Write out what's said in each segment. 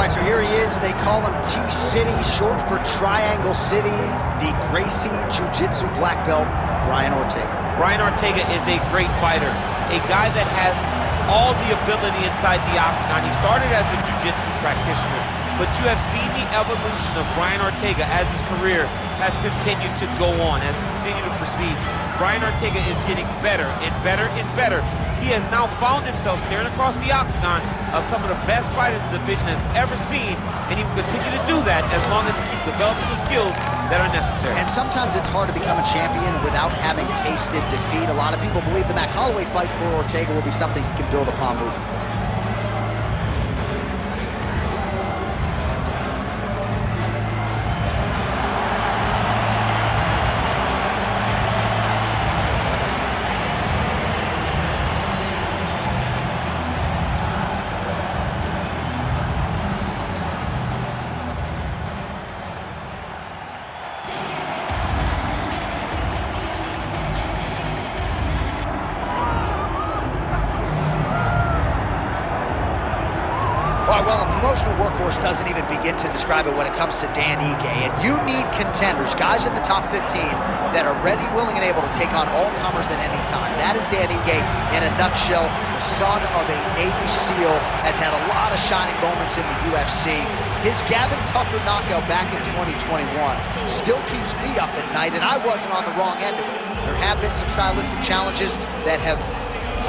right, so here he is. They call him T-City, short for Triangle City. The Gracie Jiu-Jitsu black belt, Brian Ortega. Brian Ortega is a great fighter, a guy that has all the ability inside the octagon. He started as a jiu-jitsu practitioner, but you have seen the evolution of Brian Ortega as his career has continued to go on, has continued to proceed. Brian Ortega is getting better and better and better. He has now found himself staring across the octagon of some of the best fighters the division has ever seen, and he will continue to do that as long as he keeps developing the skills that are necessary. And sometimes it's hard to become a champion without having tasted defeat. A lot of people believe the Max Holloway fight for Ortega will be something he can build upon moving forward. Well, a promotional workhorse doesn't even begin to describe it when it comes to Dan Ige. And you need contenders, guys in the top 15 that are ready, willing, and able to take on all comers at any time. That is Dan Ige in a nutshell. The son of a Navy SEAL has had a lot of shining moments in the UFC. His Gavin Tucker knockout back in 2021 still keeps me up at night, and I wasn't on the wrong end of it. There have been some stylistic challenges that have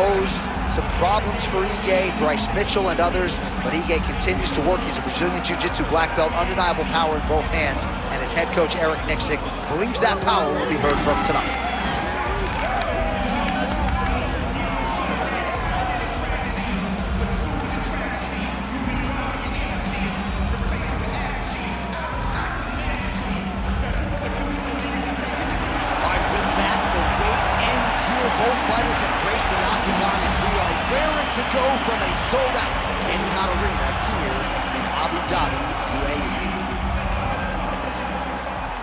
posed some problems for Ige, Bryce Mitchell, and others, but Ige continues to work. He's a Brazilian Jiu-Jitsu black belt, undeniable power in both hands, and his head coach, Eric Nixick, believes that power will be heard from tonight. Both fighters have graced the octagon, and we are raring to go from a sold-out Etihad Arena here in Abu Dhabi, UAE.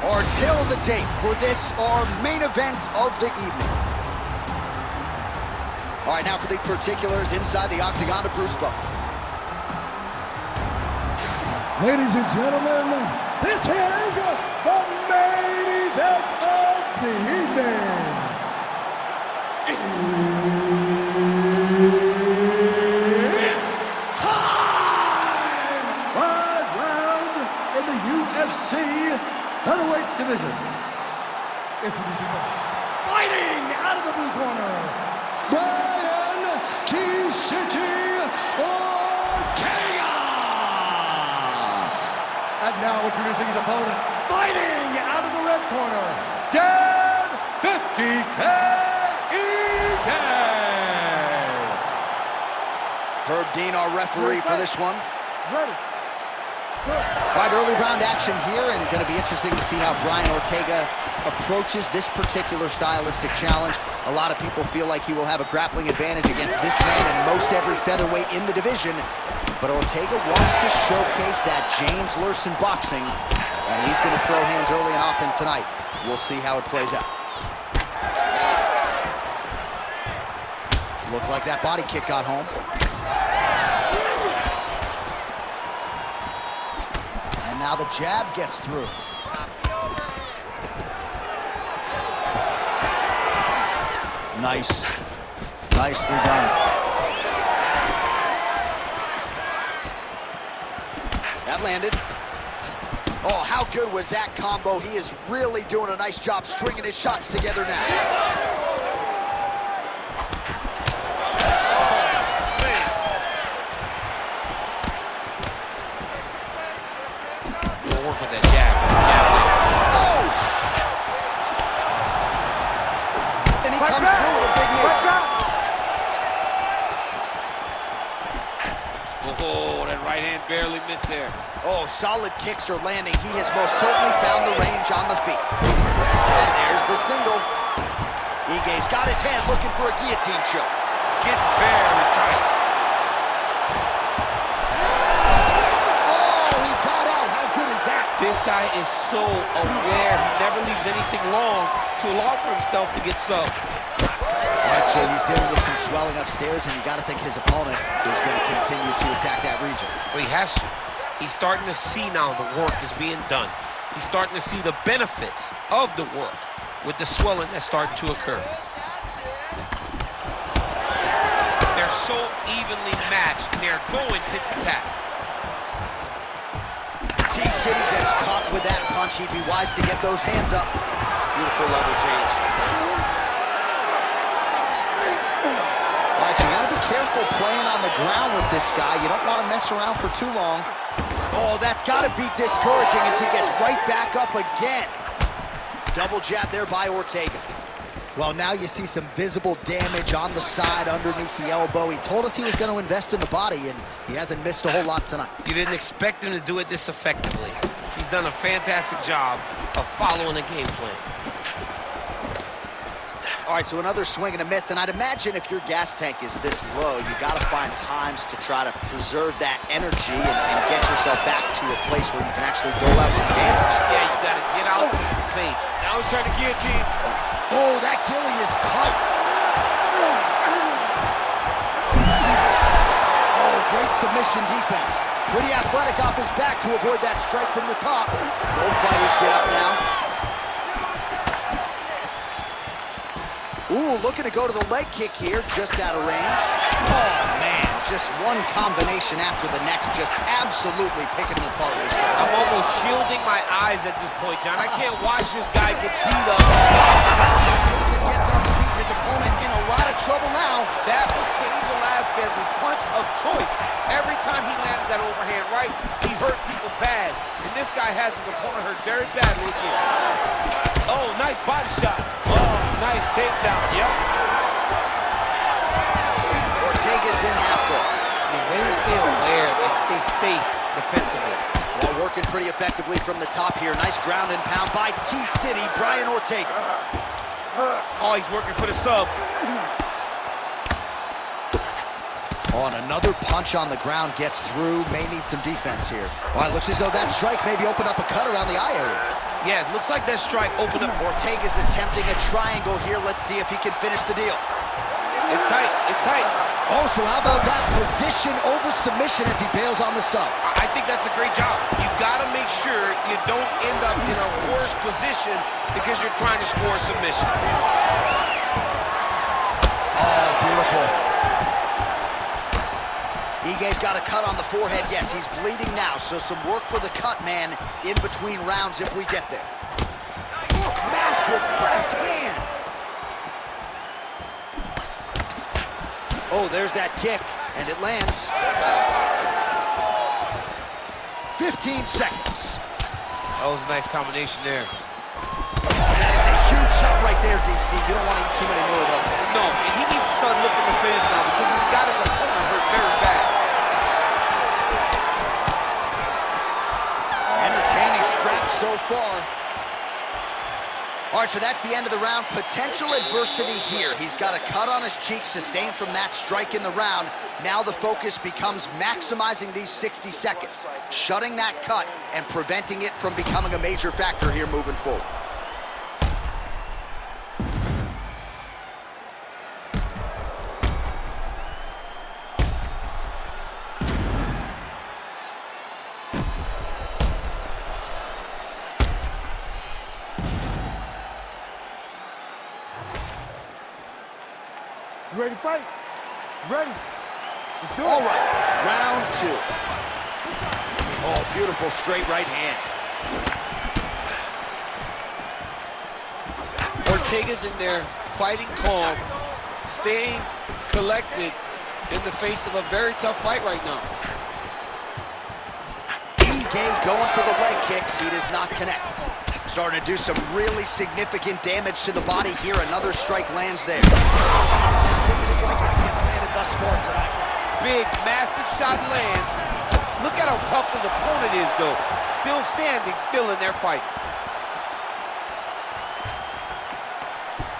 Our tale of the tape for this, our main event of the evening. All right, now for the particulars inside the octagon of Bruce Buffer. Ladies and gentlemen, this is the main event of the evening. It's time! 5 rounds in the UFC featherweight division. Introducing first, fighting out of the blue corner, Brian T-City Ortega! And now introducing his opponent, fighting out of the red corner, Dan 50K! Herb Dean, our referee for this one. Ready. All right, early round action here, and going to be interesting to see how Brian Ortega approaches this particular stylistic challenge. A lot of people feel like he will have a grappling advantage against this man and most every featherweight in the division, but Ortega wants to showcase that James Lurson boxing, and he's going to throw hands early and often tonight. We'll see how it plays out. Looked like that body kick got home. And now the jab gets through. Nicely done. That landed. Oh, how good was that combo? He is really doing a nice job stringing his shots together now. Work with that jab. Oh! And he comes through with a big knee. Oh, that right hand barely missed there. Oh, solid kicks are landing. He has most certainly found the range on the feet. And there's the single. Ige's got his hand looking for a guillotine choke. It's getting very tight. This guy is so aware. He never leaves anything long to allow for himself to get subbed. All right, so he's dealing with some swelling upstairs, and you got to think his opponent is going to continue to attack that region. Well, he has to. He's starting to see now the work is being done. He's starting to see the benefits of the work with the swelling that's starting to occur. They're so evenly matched, and they're going tit for tat. T-City gets caught with that punch. He'd be wise to get those hands up. Beautiful level change. All right, so you gotta be careful playing on the ground with this guy. You don't want to mess around for too long. Oh, that's gotta be discouraging as he gets right back up again. Double jab there by Ortega. Well, now you see some visible damage on the side underneath the elbow. He told us he was going to invest in the body, and he hasn't missed a whole lot tonight. You didn't expect him to do it this effectively. He's done a fantastic job of following a game plan. All right, so another swing and a miss, and I'd imagine if your gas tank is this low, you got to find times to try to preserve that energy and get yourself back to a place where you can actually dole out some damage. Yeah, you got to get out to space. Now he's trying to guillotine. Oh, that gilly is tight. Oh, great submission defense. Pretty athletic off his back to avoid that strike from the top. Both fighters get up now. Ooh, looking to go to the leg kick here, just out of range. Oh, man, just one combination after the next, just absolutely picking him apart with his strike. I'm almost shielding my eyes at this point, John. I can't watch this guy get beat up. Gets on his feet, his opponent in a lot of trouble now. That was Cain Velasquez's punch of choice. Every time he landed that overhand right, he hurt people bad. And this guy has his opponent hurt very badly again. Oh, nice body shot. Oh, nice takedown. Yep. Ortega's in half guard. The way to stay aware and stay safe defensively. Well, working pretty effectively from the top here. Nice ground and pound by T-City, Brian Ortega. Oh, he's working for the sub. Oh, and another punch on the ground gets through. May need some defense here. Well, it looks as though that strike maybe opened up a cut around the eye area. Yeah, it looks like that strike opened up. Ortega's attempting a triangle here. Let's see if he can finish the deal. It's tight. It's tight. Oh, so how about that position over submission as he bails on the sub? I think that's a great job. You got to make sure you don't end up in a worse position because you're trying to score a submission. Oh, beautiful. Ige's got a cut on the forehead. Yes, he's bleeding now, so some work for the cut man in between rounds if we get there. Massive left hand. Oh, there's that kick, and it lands. 15 seconds. That was a nice combination there. Oh, that is a huge shot right there, DC. You don't want to eat too many more of those. No, and he needs to start looking to finish now because he's got his opponent hurt very bad. Entertaining scrap so far. All right, so that's the end of the round. Potential adversity here. He's got a cut on his cheek sustained from that strike in the round. Now the focus becomes maximizing these 60 seconds, shutting that cut and preventing it from becoming a major factor here moving forward. You ready to fight? Ready? Let's do it. All right, round two. Oh, beautiful straight right hand. Ortega's in there fighting calm, staying collected in the face of a very tough fight right now. Ige going for the leg kick. He does not connect. Starting to do some really significant damage to the body here. Another strike lands there. Thus far tonight. Big, massive shot lands. Look at how tough his opponent is, though. Still standing, still in their fight.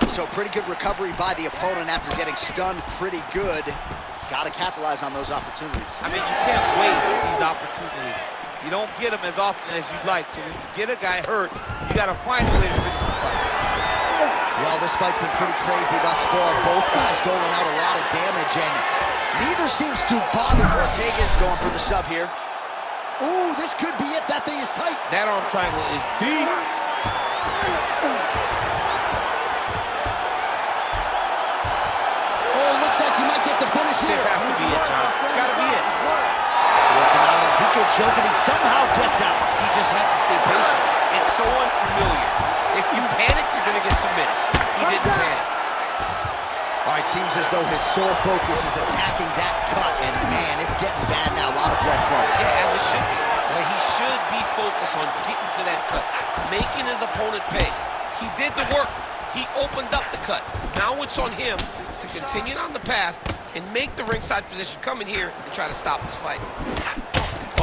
So pretty good recovery by the opponent after getting stunned pretty good. Got to capitalize on those opportunities. I mean, you can't waste these opportunities. You don't get them as often as you'd like. So when you get a guy hurt, you got to find a way to finish the fight. Well, this fight's been pretty crazy thus far. Both guys doling out a lot of damage, and neither seems to bother. Ortega's going for the sub here. Ooh, this could be it. That thing is tight. That arm triangle is deep. Oh, looks like he might get the finish here. This has to be it, John. It's got to be it. Working on a Ezekiel choke, and he somehow gets out. He just had to stay patient. It's so unfamiliar. If you panic, you're going to get submitted. He didn't panic. All right, seems as though his sole focus is attacking that cut, and man, it's getting bad now. A lot of blood flowing. Yeah, as it should be. Well, he should be focused on getting to that cut, making his opponent pay. He did the work. He opened up the cut. Now it's on him to continue on the path and make the ringside position, come in here and try to stop this fight.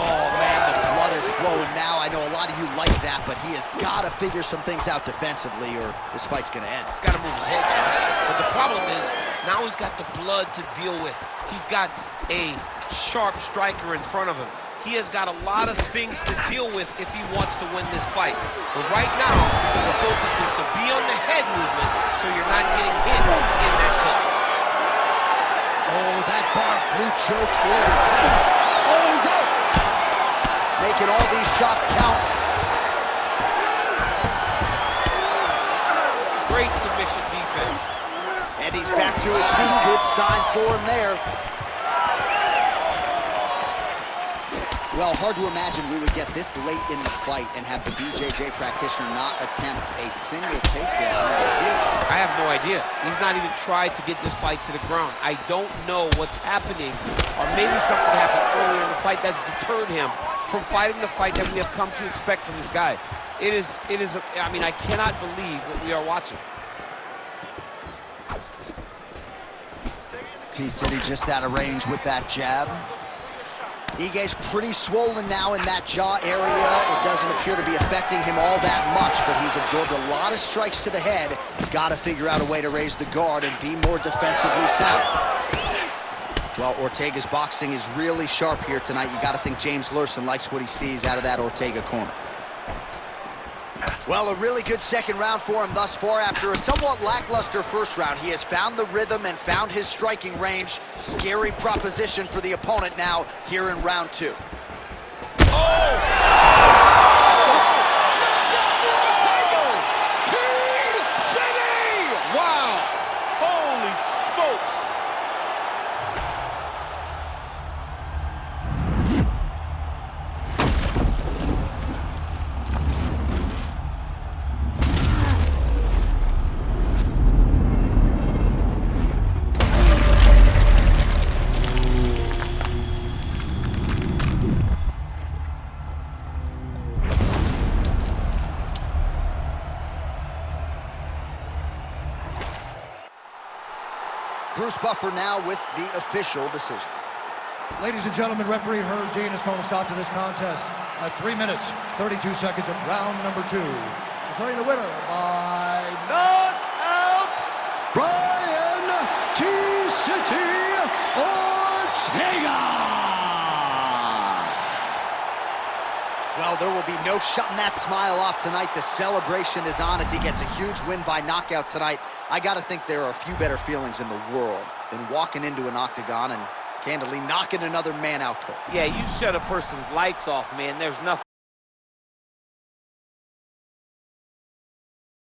Oh, man, the blood is flowing now. I know a lot of you like that, but he has got to figure some things out defensively or this fight's going to end. He's got to move his head, John. But the problem is, now he's got the blood to deal with. He's got a sharp striker in front of him. He has got a lot of things to deal with if he wants to win this fight. But right now, the focus is to be on the head movement so you're not getting hit in that cut. Oh, that bar flute choke is tight. Oh, he's out. Making all these shots count. Great submission defense. And he's back to his feet. Good sign for him there. Well, hard to imagine we would get this late in the fight and have the BJJ practitioner not attempt a single takedown. I have no idea. He's not even tried to get this fight to the ground. I don't know what's happening, or maybe something happened earlier in the fight that's deterred him from fighting the fight that we have come to expect from this guy. I mean, I cannot believe what we are watching. T-City just out of range with that jab. Ige's pretty swollen now in that jaw area. It doesn't appear to be affecting him all that much, but he's absorbed a lot of strikes to the head. Got to figure out a way to raise the guard and be more defensively sound. Well, Ortega's boxing is really sharp here tonight. You got to think James Lurson likes what he sees out of that Ortega corner. Well, a really good second round for him thus far. After a somewhat lackluster first round, he has found the rhythm and found his striking range. Scary proposition for the opponent now here in round two. Wow! Holy smokes! Bruce Buffer now with the official decision. Ladies and gentlemen, referee Herb Dean has called a stop to this contest at 3 minutes, 32 seconds of round number 2. Declaring the winner by knockout, Brian T-City Ortega! Well, there will be no shutting that smile off tonight. The celebration is on as he gets a huge win by knockout tonight. I got to think there are a few better feelings in the world than walking into an octagon and candidly knocking another man out cold. Yeah, you shut a person's lights off, man. There's nothing.